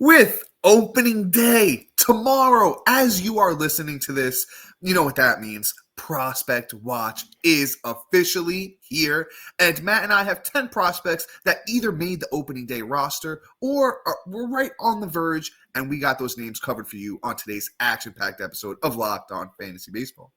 with opening day tomorrow. As you are listening to this, you know what that means. Prospect Watch is officially here, and Matt and I have 10 prospects that either made the opening day roster or were right on the verge, and we got those names covered for you on today's action-packed episode of Locked On Fantasy Baseball.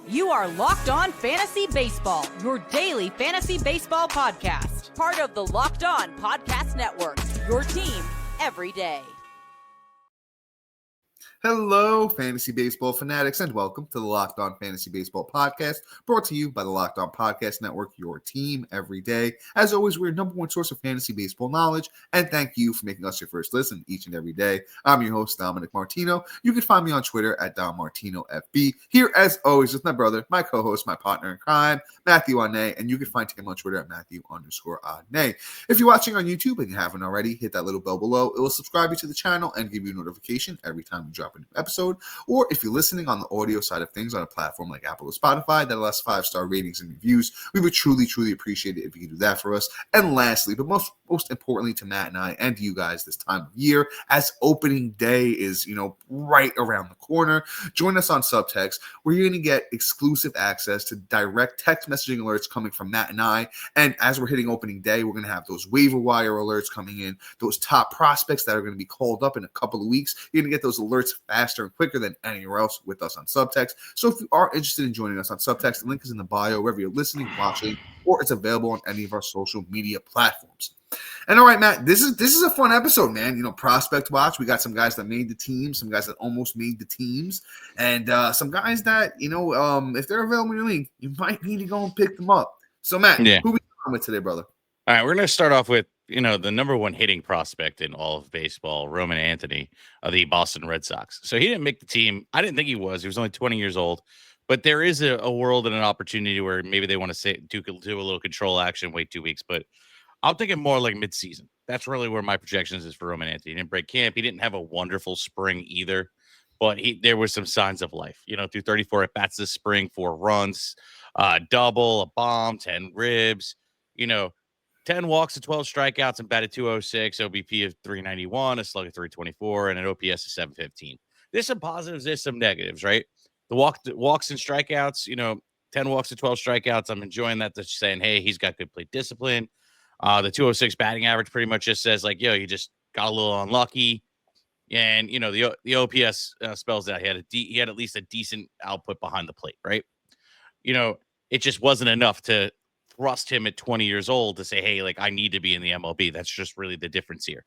You are Locked On Fantasy Baseball, your daily fantasy baseball podcast. Part of the Locked On Podcast Network, your team every day. Hello, fantasy baseball fanatics, and welcome to the Locked On Fantasy Baseball podcast, brought to you by the Locked On Podcast Network, your team every day. As always, we're your number one source of fantasy baseball knowledge, and thank you for making us your first listen each and every day. I'm your host, Dominic Martino. You can find me on Twitter at DomMartinoFB. Here, as always, with my brother, my co-host, my partner in crime, Matthew Anay, and you can find him on Twitter at Matthew_Anay. If you're watching on YouTube and you haven't already, hit that little bell below. It will subscribe you to the channel and give you a notification every time we drop a new episode. Or if you're listening on the audio side of things on a platform like Apple or Spotify that allows 5-star ratings and reviews, we would truly appreciate it if you could do that for us. And lastly, but most importantly to Matt and I and to you guys this time of year, as opening day is, right around the corner, join us on Subtext, where you're going to get exclusive access to direct text messaging alerts coming from Matt and I. And as we're hitting opening day, we're going to have those waiver wire alerts coming in, those top prospects that are going to be called up in a couple of weeks. You're going to get those alerts faster and quicker than anywhere else with us on Subtext. So if you are interested in joining us on Subtext, the link is in the bio wherever you're listening, watching, or it's available on any of our social media platforms. And all right, Matt, this is a fun episode, man. Prospect Watch. We got some guys that made the team, some guys that almost made the teams, and some guys that, if they're available in your league, you might need to go and pick them up. So, Matt, who we on with today, brother? All right, we're going to start off with, the number one hitting prospect in all of baseball, Roman Anthony of the Boston Red Sox. So he didn't make the team. I didn't think he was. He was only 20 years old. But there is a world and an opportunity where maybe they want to do a little control action, wait 2 weeks. But I'm thinking more like midseason. That's really where my projections is for Roman Anthony. He didn't break camp. He didn't have a wonderful spring either. But there were some signs of life. Through 34 at-bats this spring, 4 runs, double, a bomb, 10 ribs, 10 walks to 12 strikeouts and batted .206, OBP of .391, a slug of .324, and an OPS of .715. There's some positives, there's some negatives, right? The walks and strikeouts, 10 walks to 12 strikeouts. I'm enjoying that. They're saying, hey, he's got good plate discipline. The .206 batting average pretty much just says, like, you just got a little unlucky. And, the OPS spells that he had at least a decent output behind the plate, right? It just wasn't enough to thrust him at 20 years old to say, hey, like, I need to be in the MLB. That's just really the difference here.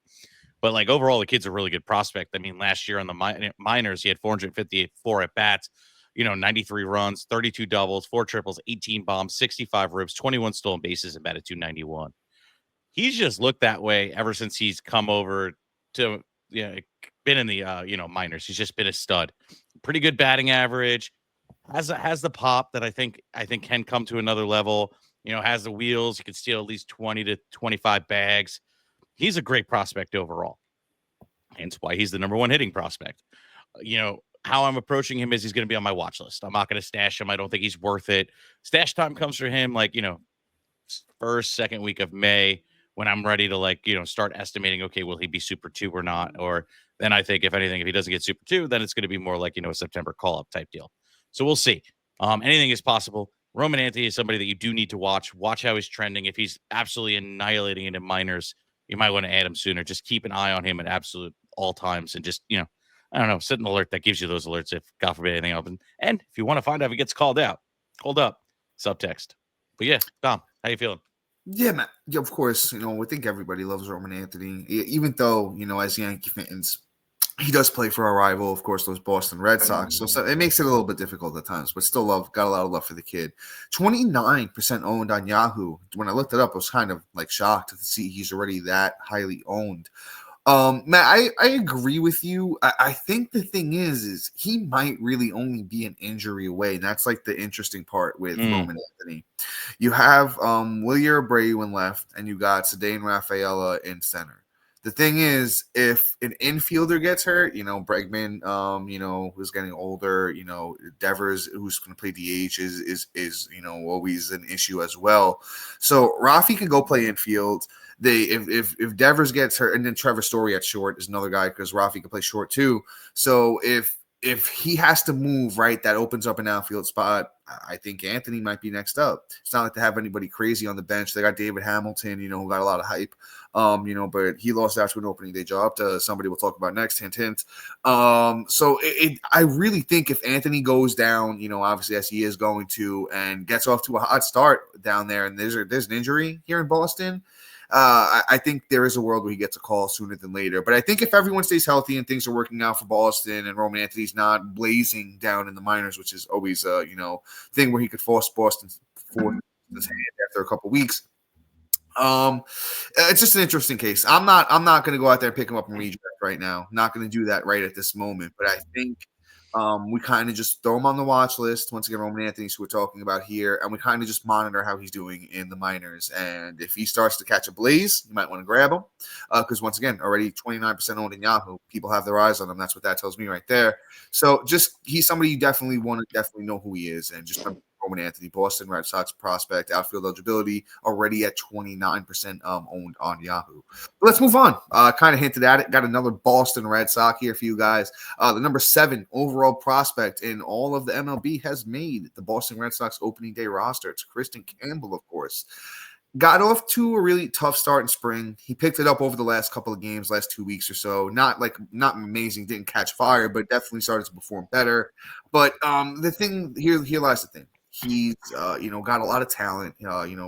But, like, overall, the kid's a really good prospect. I mean, last year on the minors, he had 454 at-bats, 93 runs, 32 doubles, 4 triples, 18 bombs, 65 ribs, 21 stolen bases, and batted .291. He's just looked that way ever since he's come over to, been in the, minors. He's just been a stud. Pretty good batting average. Has the pop that I think can come to another level. Has the wheels. He could steal at least 20 to 25 bags. He's a great prospect overall. Hence why he's the number one hitting prospect. How I'm approaching him is he's going to be on my watch list. I'm not going to stash him. I don't think he's worth it. Stash time comes for him, first, second week of May, when I'm ready to start estimating, okay, will he be Super 2 or not? Or then I think, if anything, if he doesn't get Super 2, then it's going to be more like, a September call-up type deal. So we'll see. Anything is possible. Roman Anthony is somebody that you do need to watch. Watch how he's trending. If he's absolutely annihilating it in minors, you might want to add him sooner. Just keep an eye on him at absolute all times, and just, I don't know, set an alert that gives you those alerts if, God forbid, anything happens. And if you want to find out if he gets called up, subtext. But yeah, Dom, how you feeling? Yeah, man. Yeah, of course, I think everybody loves Roman Anthony, even though, as Yankee fans, he does play for our rival, of course, those Boston Red Sox. So it makes it a little bit difficult at times, but still got a lot of love for the kid. 29% owned on Yahoo. When I looked it up, I was kind of shocked to see he's already that highly owned. Matt, I agree with you. I think the thing is he might really only be an injury away. And that's the interesting part with Roman Anthony. You have Wilyer Abreu in left, and you got Ceddanne Rafaela in center. The thing is, if an infielder gets hurt, Bregman, who's getting older, Devers, who's going to play DH, is always an issue as well. So Rafi can go play infield. If Devers gets hurt, and then Trevor Story at short is another guy because Rafi can play short too. So if he has to move, right, that opens up an outfield spot. I think Anthony might be next up. It's not like they have anybody crazy on the bench. They got David Hamilton, who got a lot of hype, but he lost out to an opening day job to somebody we'll talk about next, hint, hint. So I really think if Anthony goes down, obviously as he is going to, and gets off to a hot start down there, and there's an injury here in Boston, I think there is a world where he gets a call sooner than later. But I think if everyone stays healthy and things are working out for Boston and Roman Anthony's not blazing down in the minors, which is always a thing where he could force Boston for his hand after a couple weeks. It's just an interesting case. I'm not going to go out there and pick him up and redraft right now. Not going to do that right at this moment. But I think we kind of just throw him on the watch list. Once again, Roman Anthony's who we're talking about here, and we kind of just monitor how he's doing in the minors. And if he starts to catch a blaze, you might want to grab him because once again, already 29% owned in Yahoo. People have their eyes on him. That's what that tells me right there. So he's somebody you definitely want to know who he is, and just Roman Anthony, Boston Red Sox prospect, outfield eligibility already at 29% owned on Yahoo. But let's move on. Kind of hinted at it. Got another Boston Red Sox here for you guys. The number 7 overall prospect in all of the MLB has made the Boston Red Sox opening day roster. It's Kristen Campbell, of course. Got off to a really tough start in spring. He picked it up over the last couple of games, last 2 weeks or so. Not amazing, didn't catch fire, but definitely started to perform better. But the thing here lies the thing. He's got a lot of talent.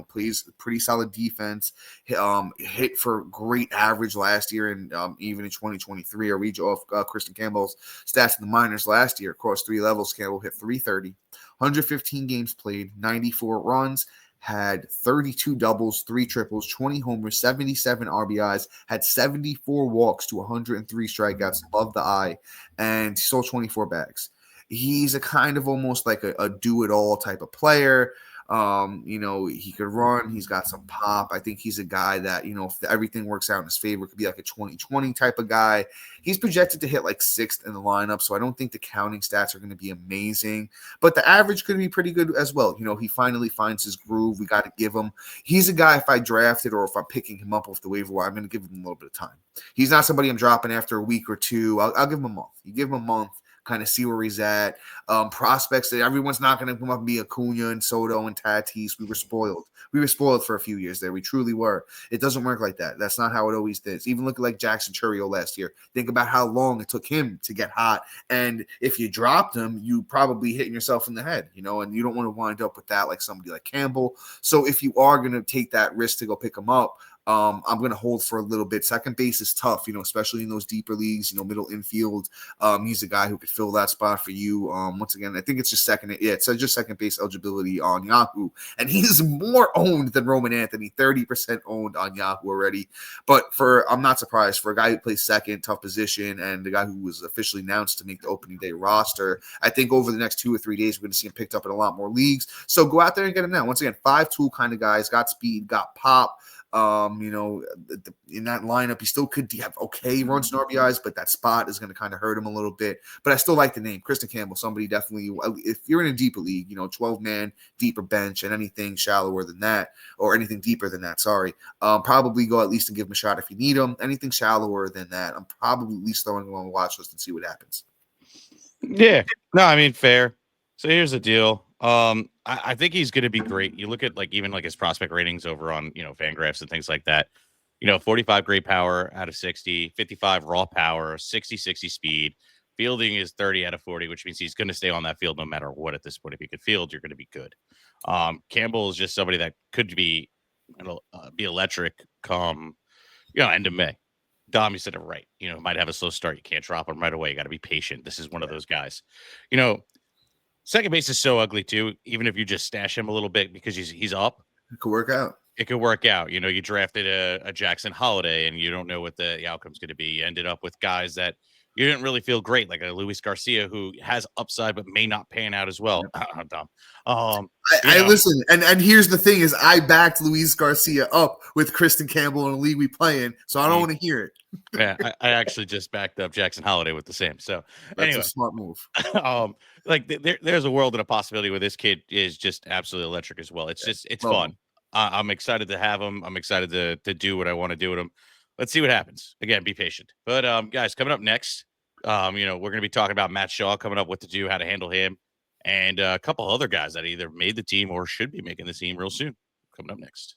Plays pretty solid defense. Hit for great average last year, and even in 2023. I read you off Kristen Campbell's stats in the minors last year. Across 3 levels, Campbell hit 330, 115 games played, 94 runs, had 32 doubles, 3 triples, 20 homers, 77 RBIs, had 74 walks to 103 strikeouts. Love the eye, and stole 24 bags. He's a kind of almost like a do-it-all type of player. He could run. He's got some pop. I think he's a guy that, if everything works out in his favor, could be like a 2020 type of guy. He's projected to hit like 6th in the lineup, so I don't think the counting stats are going to be amazing. But the average could be pretty good as well. He finally finds his groove. We got to give him. He's a guy, if I drafted or if I'm picking him up off the waiver wire, I'm going to give him a little bit of time. He's not somebody I'm dropping after a week or two. I'll give him a month. You give him a month, kind of see where he's at. Prospects that everyone's not going to come up and be Acuna and Soto and Tatis. We were spoiled. We were spoiled for a few years there. We truly were. It doesn't work like that. That's not how it always does. Even look like Jackson Chourio last year. Think about how long it took him to get hot. And if you dropped him, you probably hitting yourself in the head, and you don't want to wind up with that like somebody like Campbell. So if you are going to take that risk to go pick him up, I'm going to hold for a little bit. Second base is tough, especially in those deeper leagues, middle infield. He's a guy who could fill that spot for you. Once again, I think it's just second. Yeah, it's just second base eligibility on Yahoo. And he's more owned than Roman Anthony, 30% owned on Yahoo already. But I'm not surprised for a guy who plays second, tough position, and the guy who was officially announced to make the opening day roster. I think over the next 2 or 3 days, we're going to see him picked up in a lot more leagues. So go out there and get him now. Once again, 5-tool kind of guys, got speed, got pop. In that lineup, he still could have okay runs and RBIs, but that spot is going to kind of hurt him a little bit. But I still like the name, Kristen Campbell. Somebody definitely, if you're in a deeper league, 12-man deeper bench, and anything shallower than that, or anything deeper than that, probably go at least and give him a shot if you need him. Anything shallower than that, I'm probably at least throwing him on the watch list and see what happens. Yeah, no, I mean fair. So here's the deal. I think he's going to be great. You look at even his prospect ratings over on, Fangraphs and things like that, 45 great power out of 60, 55 raw power, 60 speed. Fielding is 30 out of 40, which means he's going to stay on that field no matter what at this point. If you could field, you're going to be good. Campbell is just somebody that could be electric come, end of May. Dom, you said it right. Might have a slow start. You can't drop him right away. You got to be patient. This is one of those guys. Second base is so ugly too. Even if you just stash him a little bit because he's up, it could work out. It could work out. You drafted a Jackson Holiday and you don't know what the outcome's going to be. You ended up with guys that You didn't really feel great, like a Luis Garcia who has upside but may not pan out as well. Dumb. I listen, and here's the thing: is I backed Luis Garcia up with Kristen Campbell in a league we play in, so I don't want to hear it. Yeah, I actually just backed up Jackson Holiday with the same. So That's a smart move. Like there's a world and a possibility where this kid is just absolutely electric as well. It's fun. I'm excited to have him. I'm excited to do what I want to do with him. Let's see what happens. Again, be patient. But guys, coming up next, we're going to be talking about Matt Shaw coming up, what to do, how to handle him, and a couple other guys that either made the team or should be making the team real soon. Coming up next.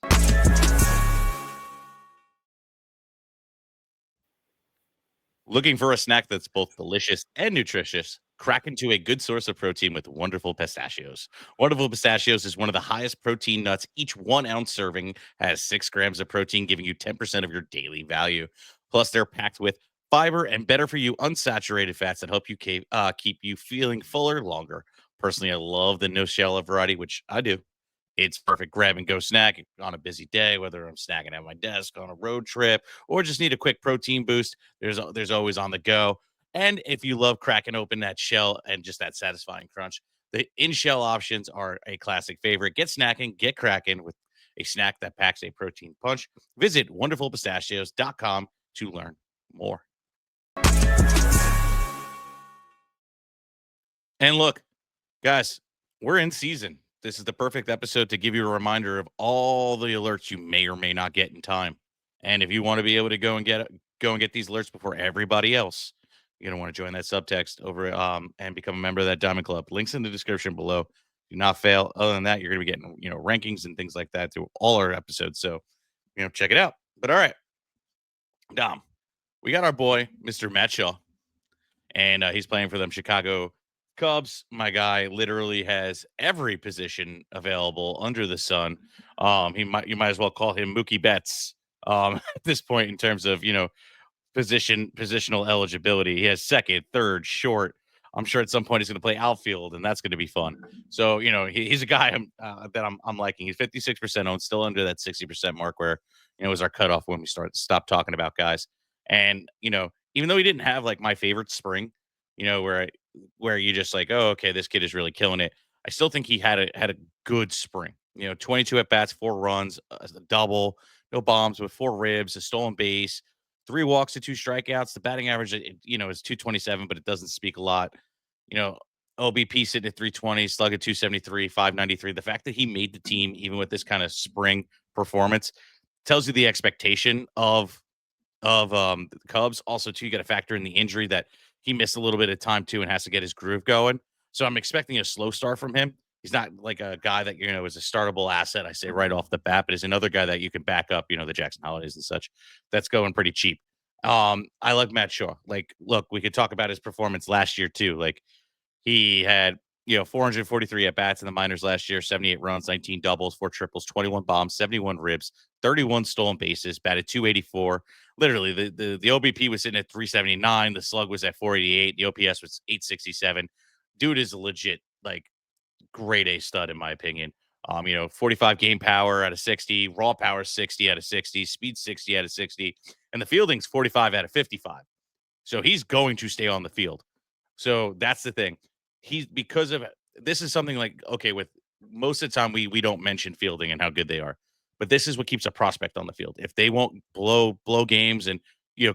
Looking for a snack that's both delicious and nutritious? Crack into a good source of protein with Wonderful Pistachios. Wonderful Pistachios is one of the highest protein nuts. Each 1 ounce serving has 6 grams of protein, giving you 10% of your daily value. Plus, they're packed with fiber and better for you unsaturated fats that help you keep you feeling fuller longer. Personally, I love the no shell variety, which I do. It's perfect grab and go snack on a busy day, whether I'm snacking at my desk on a road trip or just need a quick protein boost. There's always on the go. And if you love cracking open that shell and just that satisfying crunch, the in-shell options are a classic favorite. Get snacking, get cracking with a snack that packs a protein punch. Visit wonderfulpistachios.com to learn more. And look, guys, we're in season. This is the perfect episode to give you a reminder of all the alerts you may or may not get in time. And if you want to be able to go and get these alerts before everybody else, you're gonna want to join that subtext over and become a member of that Diamond Club. Links in the description below. Do not fail. Other than that, you're gonna be getting rankings and things like that through all our episodes. So check it out. But all right, Dom, we got our boy Mr. Matt Shaw, and he's playing for them Chicago Cubs. My guy literally has every position available under the sun. You might as well call him Mookie Betts at this point in terms of positional eligibility. He has second, third, short. I'm sure at some point he's going to play outfield, and that's going to be fun. So he's a guy that I'm liking. He's 56% owned, still under that 60% mark where was our cutoff when we stopped talking about guys. And even though he didn't have like my favorite spring, where you just like, oh, okay, this kid is really killing it. I still think he had a good spring. 22 at bats, 4 runs, a double, no bombs, with 4 ribs, a stolen base, 3 walks to 2 strikeouts. The batting average, is 227, but it doesn't speak a lot. OBP sitting at 320, slug at 273, 593. The fact that he made the team, even with this kind of spring performance, tells you the expectation of the Cubs. Also, too, you got to factor in the injury that he missed a little bit of time too and has to get his groove going. So I'm expecting a slow start from him. He's not like a guy that is a startable asset, I say right off the bat, but is another guy that you can back up, the Jackson Holidays and such. That's going pretty cheap. I like Matt Shaw. Like, look, we could talk about his performance last year too. Like, he had 443 at bats in the minors last year, 78 runs, 19 doubles, 4 triples, 21 bombs, 71 ribs, 31 stolen bases, batted 284. Literally, the OBP was sitting at 379. The slug was at 488. The OPS was 867. Dude is a legit, like, grade A stud, in my opinion. 45 game power out of 60, raw power 60 out of 60, speed 60 out of 60, and the fielding's 45 out of 55. So he's going to stay on the field. So that's the thing. Because of this is something like, okay, with most of the time we don't mention fielding and how good they are, but this is what keeps a prospect on the field. If they won't blow games and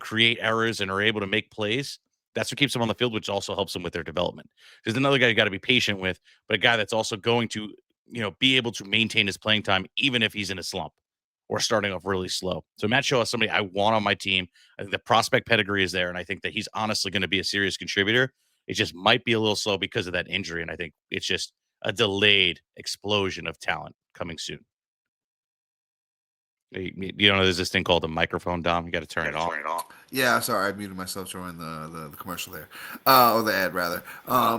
create errors and are able to make plays, that's what keeps them on the field, which also helps them with their development. There's another guy you got to be patient with, but a guy that's also going to be able to maintain his playing time even if he's in a slump or starting off really slow. So Matt Shaw is somebody I want on my team. I think the prospect pedigree is there, and I think that he's honestly going to be a serious contributor. It just might be a little slow because of that injury, and I think it's just a delayed explosion of talent coming soon. There's this thing called a microphone, Dom. You got to turn it off. Yeah, sorry, I muted myself during the commercial there, or the ad rather.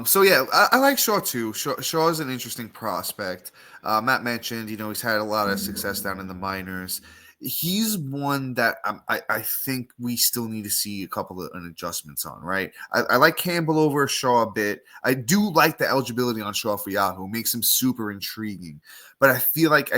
So yeah, I like Shaw too. Shaw is an interesting prospect. Matt mentioned, he's had a lot of success down in the minors. He's one that I think we still need to see a couple of adjustments on, right? I like Campbell over Shaw a bit. I do like the eligibility on Shaw for Yahoo. It makes him super intriguing. But I feel like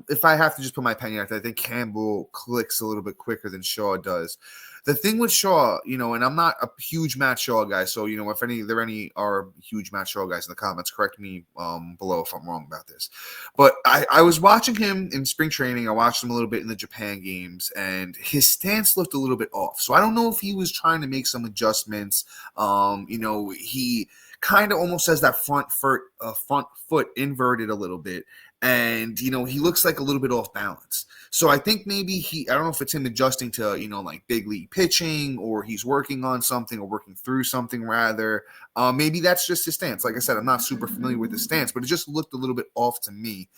if I have to just put my opinion out there, I think Campbell clicks a little bit quicker than Shaw does. The thing with Shaw, and I'm not a huge Matt Shaw guy, so if there are huge Matt Shaw guys in the comments, correct me below if I'm wrong about this. But I was watching him in spring training. I watched him a little bit in the Japan games, and his stance looked a little bit off. So I don't know if he was trying to make some adjustments. He kind of almost has that front foot inverted a little bit. And, he looks like a little bit off balance. So I think maybe I don't know if it's him adjusting to, like big league pitching, or he's working on something or working through something rather. Maybe that's just his stance. Like I said, I'm not super familiar with his stance, but it just looked a little bit off to me.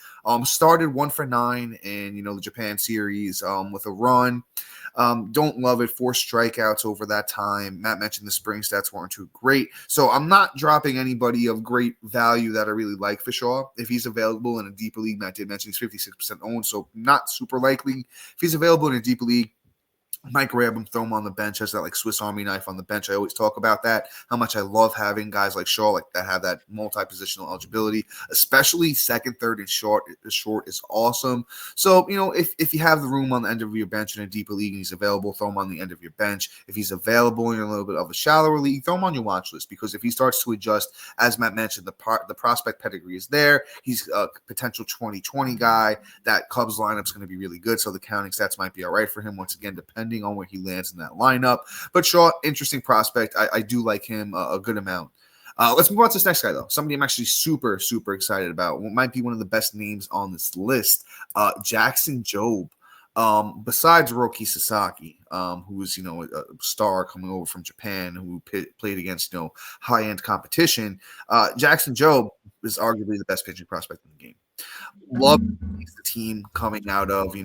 Started 1 for 9 in, the Japan series with a run. Don't love it. 4 strikeouts over that time. Matt mentioned the spring stats weren't too great. So I'm not dropping anybody of great value that I really like for Shaw. If he's available in a deeper league, Matt did mention he's 56% owned, so not super likely. If he's available in a deeper league, might grab him, throw him on the bench as that like Swiss Army knife on the bench. I always talk about that, how much I love having guys like Shaw like that have that multi-positional eligibility, especially second, third, and short. Short is awesome. So, if you have the room on the end of your bench in a deeper league and he's available, throw him on the end of your bench. If he's available in a little bit of a shallower league, throw him on your watch list, because if he starts to adjust, as Matt mentioned, the prospect pedigree is there. He's a potential 2020 guy. That Cubs lineup's going to be really good, so the counting stats might be all right for him, once again, depending on where he lands in that lineup. But Shaw, interesting prospect. I do like him a good amount. Let's move on to this next guy, though. Somebody I'm actually super, super excited about. What might be one of the best names on this list, Jackson Jobe. Besides Roki Sasaki, who is, a star coming over from Japan, who played against, high-end competition, Jackson Jobe is arguably the best pitching prospect in the game. Love the team coming out of,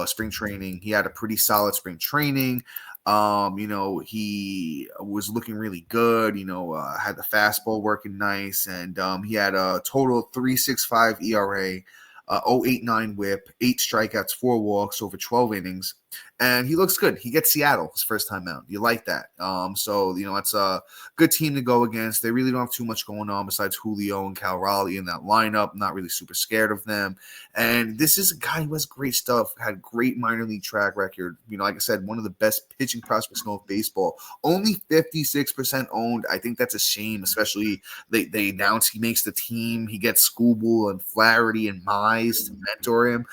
spring training. He had a pretty solid spring training. He was looking really good, had the fastball working nice, and he had a total 3.65 ERA, 0.89 whip, 8 strikeouts, 4 walks over 12 innings. And he looks good. He gets Seattle his first time out. You like that. So that's a good team to go against. They really don't have too much going on besides Julio and Cal Raleigh in that lineup. I'm not really super scared of them. And this is a guy who has great stuff, had great minor league track record. Like I said, one of the best pitching prospects in all of baseball. Only 56% owned. I think that's a shame, especially they announce he makes the team. He gets Scooble and Flaherty and Mize to mentor him.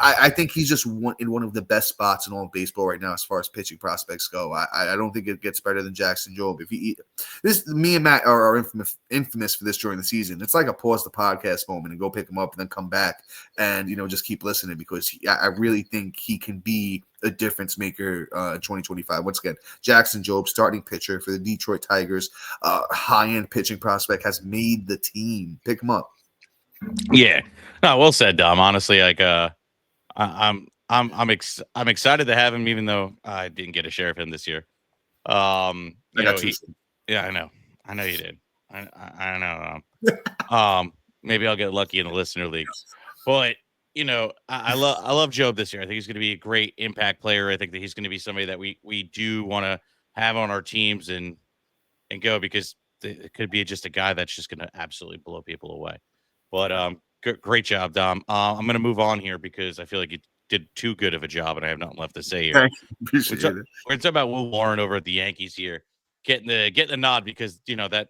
I think he's just in one of the best spots in all of baseball right now as far as pitching prospects go. I don't think it gets better than Jackson Jobe. Me and Matt are infamous for this during the season. It's like a pause the podcast moment and go pick him up and then come back and just keep listening, because I really think he can be a difference maker in 2025. Once again, Jackson Jobe, starting pitcher for the Detroit Tigers, high-end pitching prospect, has made the team. Pick him up. Yeah, no, well said, Dom. Honestly, like I'm excited to have him, even though I didn't get a share of him this year. Yeah, I know you did. I know. Maybe I'll get lucky in the listener league, but I love Jobe this year. I think he's going to be a great impact player. I think that he's going to be somebody that we do want to have on our teams and go, because it could be just a guy that's just going to absolutely blow people away. But great job, Dom. I'm going to move on here because I feel like you did too good of a job, and I have nothing left to say here. Appreciate it. We're going to talk about Will Warren over at the Yankees here, getting the nod, because that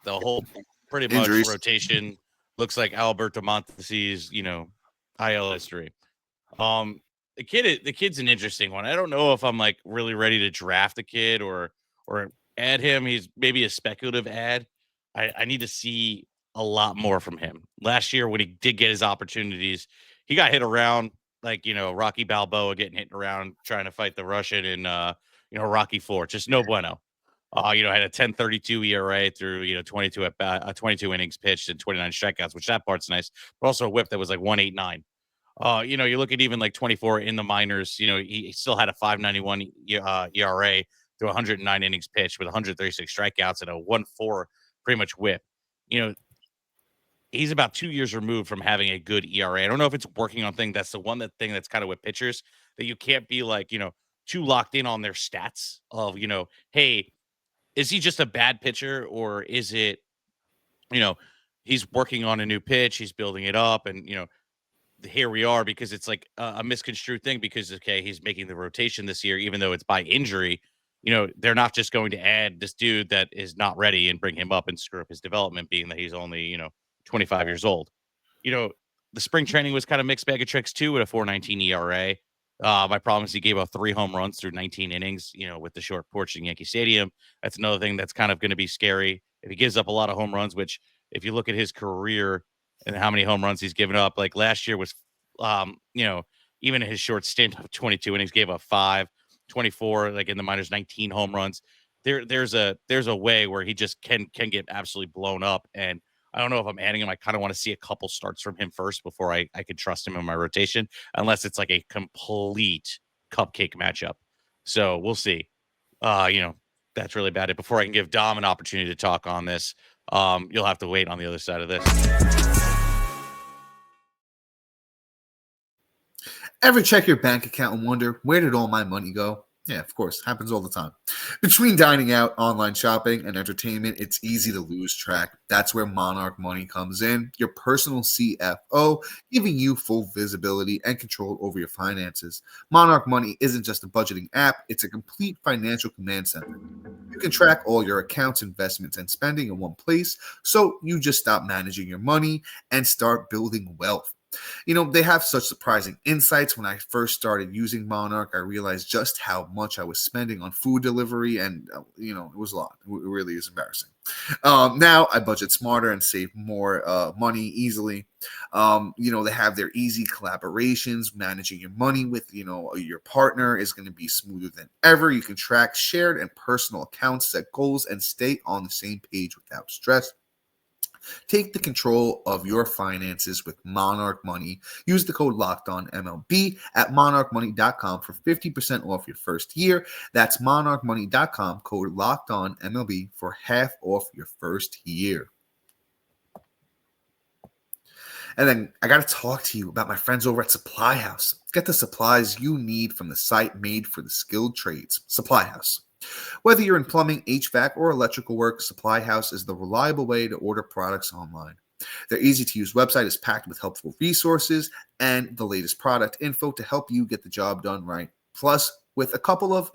the whole pretty much rotation looks like Alberto Mondesi's IL history. The kid's an interesting one. I don't know if I'm like really ready to draft the kid or add him. He's maybe a speculative add. I need to see a lot more from him. Last year, when he did get his opportunities, he got hit around like Rocky Balboa getting hit around trying to fight the Russian in Rocky IV. Just no bueno. Had a 10.32 ERA through 22 innings pitched and 29 strikeouts, which that part's nice. But also a whip that was like 1.89. You look at even like 24 in the minors. He still had a 5.91 ERA through 109 innings pitched with 136 strikeouts and a 1.4 pretty much whip. He's about 2 years removed from having a good ERA. I don't know if it's working on thing. That's the one thing that's kind of with pitchers, that you can't be like, too locked in on their stats of, hey, is he just a bad pitcher, or is it, he's working on a new pitch, he's building it up, and, here we are, because it's like a misconstrued thing, because, okay, he's making the rotation this year, even though it's by injury. they're not just going to add this dude that is not ready and bring him up and screw up his development, being that he's only, 25 years old. You know, the spring training was kind of mixed bag of tricks too with a 4.19 ERA. My problem is he gave up 3 home runs through 19 innings, with the short porch in Yankee Stadium. That's another thing that's kind of going to be scary. If he gives up a lot of home runs, which if you look at his career and how many home runs he's given up, like last year was, even in his short stint of 22 innings, gave up 5, 24, like in the minors, 19 home runs. There's a way where he just can get absolutely blown up. And I don't know if I'm adding him. I kind of want to see a couple starts from him first before I could trust him in my rotation, unless it's like a complete cupcake matchup. So we'll see. That's really bad. Before I can give Dom an opportunity to talk on this, you'll have to wait on the other side of this. Ever check your bank account and wonder, where did all my money go? Yeah, of course. Happens all the time. Between dining out, online shopping, and entertainment, it's easy to lose track. That's where Monarch Money comes in, your personal CFO, giving you full visibility and control over your finances. Monarch Money isn't just a budgeting app, it's a complete financial command center. You can track all your accounts, investments, and spending in one place, so you just stop managing your money and start building wealth. They have such surprising insights. When I first started using Monarch, I realized just how much I was spending on food delivery, and it was a lot. It really is embarrassing. Now I budget smarter and save more money easily. They have their easy collaborations. Managing your money with your partner is going to be smoother than ever. You can track shared and personal accounts, set goals, and stay on the same page without stress. Take the control of your finances with Monarch Money. Use the code LOCKEDONMLB at monarchmoney.com for 50% off your first year. That's monarchmoney.com, code LOCKEDONMLB for half off your first year. And then I got to talk to you about my friends over at Supply House. Get the supplies you need from the site made for the skilled trades. Supply House. Whether you're in plumbing, HVAC, or electrical work, Supply House is the reliable way to order products online. Their easy-to-use website is packed with helpful resources and the latest product info to help you get the job done right. Plus, with a complete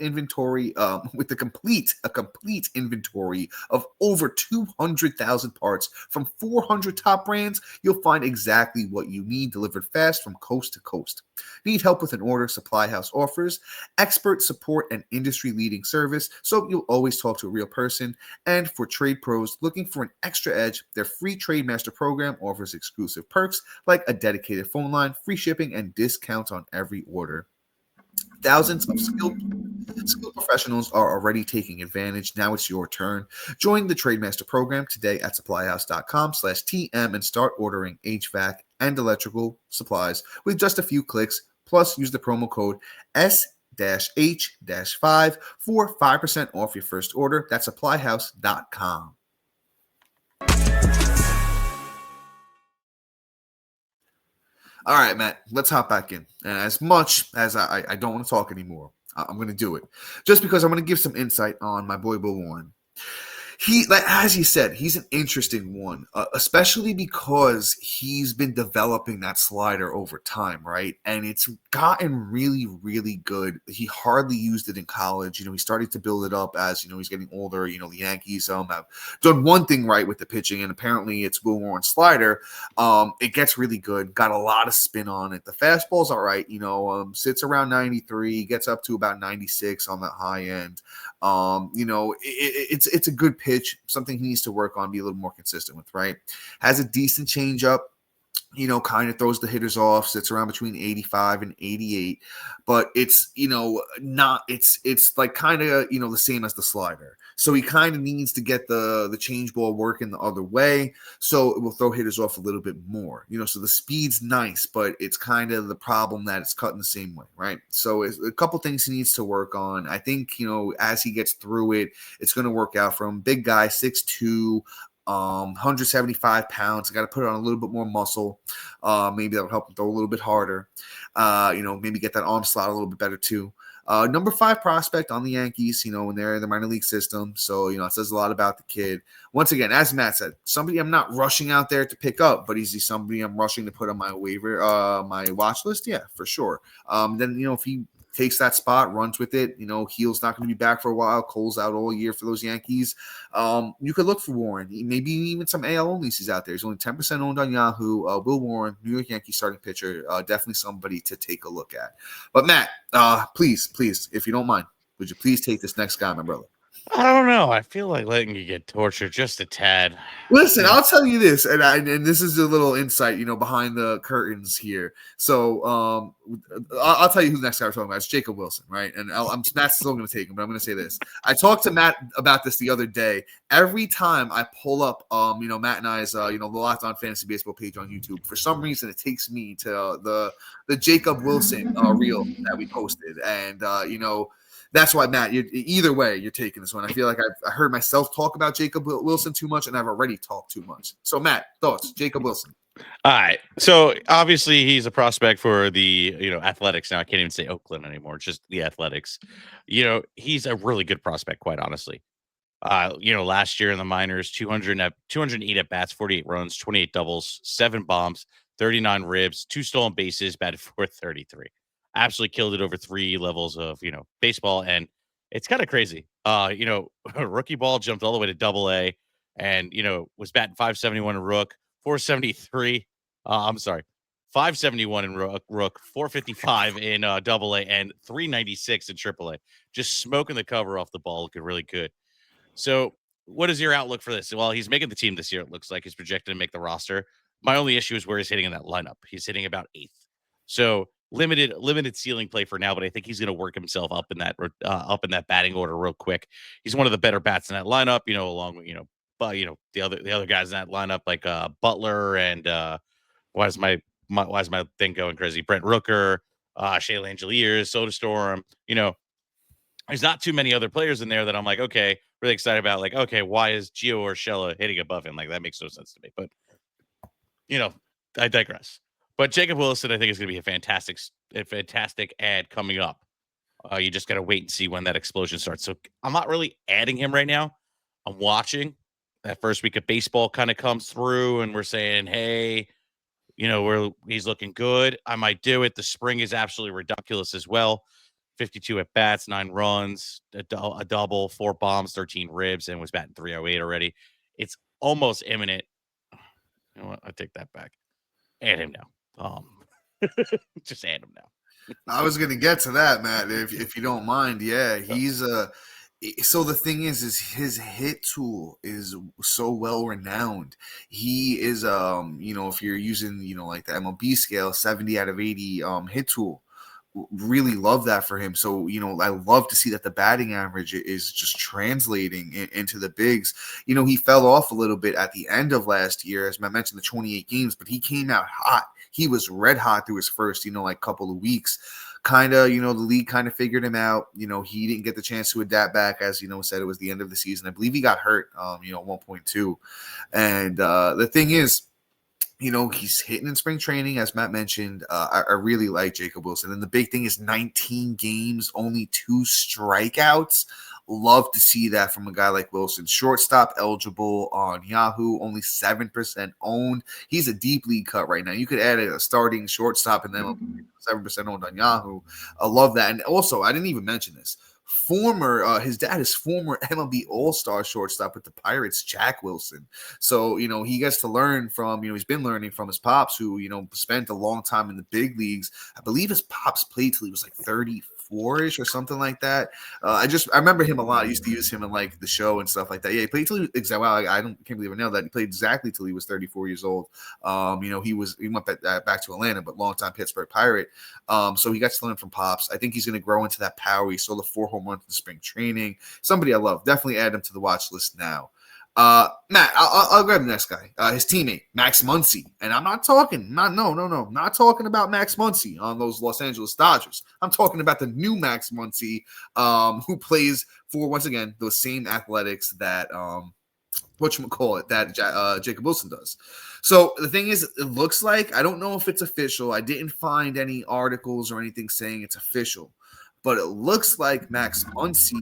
inventory of over 200,000 parts from 400 top brands, you'll find exactly what you need delivered fast from coast to coast. Need help with an order? Supply House offers expert support and industry-leading service, so you'll always talk to a real person. And for trade pros looking for an extra edge, their free Trade Master program offers exclusive perks like a dedicated phone line, free shipping, and discounts on every order. Thousands of skilled professionals are already taking advantage. Now it's your turn. Join the Trademaster program today at supplyhouse.com/TM and start ordering HVAC and electrical supplies with just a few clicks. Plus, use the promo code S-H-5 for 5% off your first order. That's supplyhouse.com. All right, Matt, let's hop back in. And as much as I don't want to talk anymore, I'm going to do it. Just because I'm going to give some insight on my boy Will Warren. As you said, he's an interesting one, especially because he's been developing that slider over time, right? And it's gotten really, really good. He hardly used it in college. He started to build it up as, he's getting older. The Yankees have done one thing right with the pitching, and apparently it's Will Warren's slider. It gets really good, got a lot of spin on it. The fastball's all right, sits around 93, gets up to about 96 on the high end. It's a good pitch, something he needs to work on, be a little more consistent with, right? Has a decent changeup, kind of throws the hitters off, sits around between 85 and 88, but it's, it's like kind of, the same as the slider. So he kind of needs to get the change ball working the other way, so it will throw hitters off a little bit more, so the speed's nice, but it's kind of the problem that it's cutting the same way, right? So it's a couple things he needs to work on. I think, as he gets through it, it's going to work out for him. Big guy, 6'2", 175 pounds. Got to put on a little bit more muscle. Maybe that'll help him throw a little bit harder. Maybe get that arm slot a little bit better too. Number 5 prospect on the Yankees, when they're in the minor league system. So, it says a lot about the kid. Once again, as Matt said, somebody I'm not rushing out there to pick up, but is he somebody I'm rushing to put on my waiver, my watch list? Yeah, for sure. Then, if he takes that spot, runs with it. Heel's not going to be back for a while. Cole's out all year for those Yankees. You could look for Warren. Maybe even some AL only he's out there. He's only 10% owned on Yahoo. Will Warren, New York Yankees starting pitcher, definitely somebody to take a look at. But Matt, please, if you don't mind, would you please take this next guy, my brother? I don't know. I feel like letting you get tortured just a tad. Listen, I'll tell you this, and this is a little insight, behind the curtains here. So I'll tell you who the next guy we're talking about. It's Jacob Wilson, right? And Matt's still going to take him, but I'm going to say this. I talked to Matt about this the other day. Every time I pull up, Matt and I's, the Locked On Fantasy Baseball page on YouTube, for some reason it takes me to the Jacob Wilson reel that we posted, and that's why, Matt, either way, you're taking this one. I feel like I heard myself talk about Jacob Wilson too much, and I've already talked too much. So, Matt, thoughts? Jacob Wilson. All right. So, obviously, he's a prospect for the, Athletics. Now, I can't even say Oakland anymore. Just the Athletics. He's a really good prospect, quite honestly. Last year in the minors, 208 at-bats, 48 runs, 28 doubles, 7 bombs, 39 ribs, 2 stolen bases, batted .433. Absolutely killed it over 3 levels of, baseball. And it's kind of crazy. Rookie ball jumped all the way to AA and, was batting .571 in Rook, 473. 571 in Rook, 455 in AA, and 396 in AAA. Just smoking the cover off the ball, looking really good. So what is your outlook for this? Well, he's making the team this year. It looks like he's projected to make the roster. My only issue is where he's hitting in that lineup. He's hitting about 8th. So limited ceiling play for now, but I think he's going to work himself up in that batting order real quick. He's one of the better bats in that lineup, along with the other guys in that lineup like Butler and why is my thing going crazy? Brent Rooker, Shea Langeliers, Soda Storm. There's not too many other players in there that I'm like, okay, really excited about. Like, okay, why is Gio Urshela hitting above him? Like, that makes no sense to me. But I digress. But Jacob Wilson, I think, is going to be a fantastic ad coming up. You just got to wait and see when that explosion starts. So I'm not really adding him right now. I'm watching. That first week of baseball kind of comes through, and we're saying, hey, he's looking good. I might do it. The spring is absolutely ridiculous as well. 52 at bats, 9 runs, a double, 4 bombs, 13 ribs, and was batting .308 already. It's almost imminent. You know what? I take that back. Add him now. Just add him now. I was going to get to that, Matt, if you don't mind. Yeah, he's so the thing is his hit tool is so well renowned. He is if you're using like the MLB scale, 70 out of 80 hit tool. Really love that for him. So, I love to see that the batting average is just translating into the bigs. He fell off a little bit at the end of last year, as I mentioned, the 28 games, but he came out hot. He was red hot through his first, couple of weeks. Kind of, the league kind of figured him out. He didn't get the chance to adapt back, as, said it was the end of the season. I believe he got hurt, at 1.2. And the thing is, he's hitting in spring training, as Matt mentioned. I really like Jacob Wilson. And the big thing is 19 games, only 2 strikeouts. Love to see that from a guy like Wilson. Shortstop eligible on Yahoo, only 7% owned. He's a deep league cut right now. You could add a starting shortstop and then 7% owned on Yahoo. I love that. And also, I didn't even mention this. His dad is former MLB All-Star shortstop with the Pirates, Jack Wilson. So, he gets to learn from, he's been learning from his pops who, spent a long time in the big leagues. I believe his pops played till he was like 34-ish or something like that. I remember him a lot. I used to use him in like the show and stuff like that. Yeah, he played till he can't believe I know that. He played exactly till he was 34 years old. He went back to Atlanta, but longtime Pittsburgh Pirate. So he got to learn from pops. I think he's going to grow into that power. He saw the 4 home runs in spring training. Somebody I love. Definitely add him to the watch list now. Matt, I'll grab the next guy. His teammate, Max Muncy. And I'm not talking about Max Muncy on those Los Angeles Dodgers. I'm talking about the new Max Muncy, who plays for, once again, those same Athletics that Jacob Wilson does. So the thing is, it looks like, I don't know if it's official. I didn't find any articles or anything saying it's official. but it looks like Max Muncy,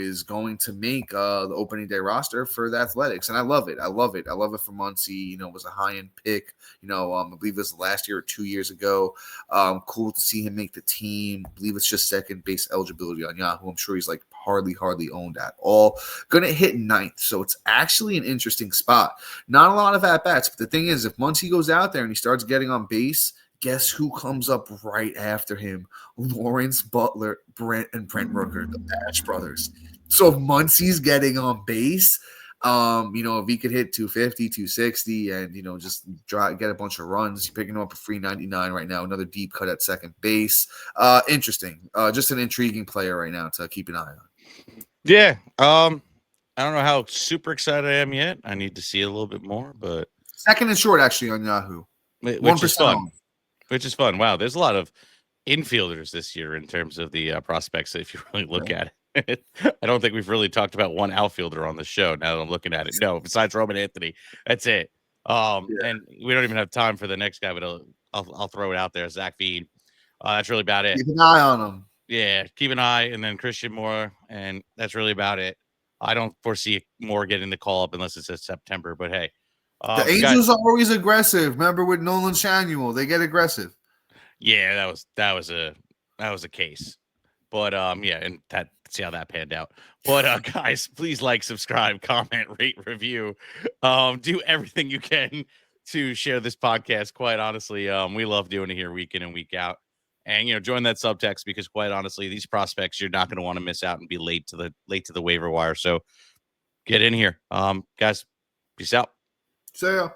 is going to make the opening day roster for the Athletics, and I love it. I love it for Muncy. It was a high end pick. I believe it was last year or 2 years ago. Cool to see him make the team. I believe it's just second base eligibility on Yahoo. I'm sure he's like hardly owned at all. Going to hit ninth, so it's actually an interesting spot. Not a lot of at bats, but the thing is, if Muncy goes out there and he starts getting on base, guess who comes up right after him? Lawrence Butler, Brent Rooker, the Bash brothers. So if Muncy's getting on base, if he could hit 250, 260, and just get a bunch of runs, you're picking him up a free 99 right now. Another deep cut at second base. Interesting. Just an intriguing player right now to keep an eye on. Yeah. I don't know how super excited I am yet. I need to see a little bit more, but second and short actually on Yahoo. Which is fun. Which is fun. Wow, there's a lot of infielders this year in terms of the prospects, if you really look at it. I don't think we've really talked about one outfielder on the show now that I'm looking at it. No, besides Roman Anthony. That's it. And we don't even have time for the next guy, but I'll throw it out there. Zach Veen. That's really about it. Keep an eye on him. Yeah, keep an eye, and then Christian Moore, and that's really about it. I don't foresee Moore getting the call up unless it's in September, but hey. The Angels are always aggressive. Remember with Nolan Shanuel, they get aggressive. Yeah, that was a case. But and see how that panned out. But guys, please like, subscribe, comment, rate, review. Do everything you can to share this podcast. Quite honestly, we love doing it here week in and week out. And join that subtext, because quite honestly, these prospects you're not going to want to miss out and be late to the waiver wire. So get in here. Guys, peace out. See ya.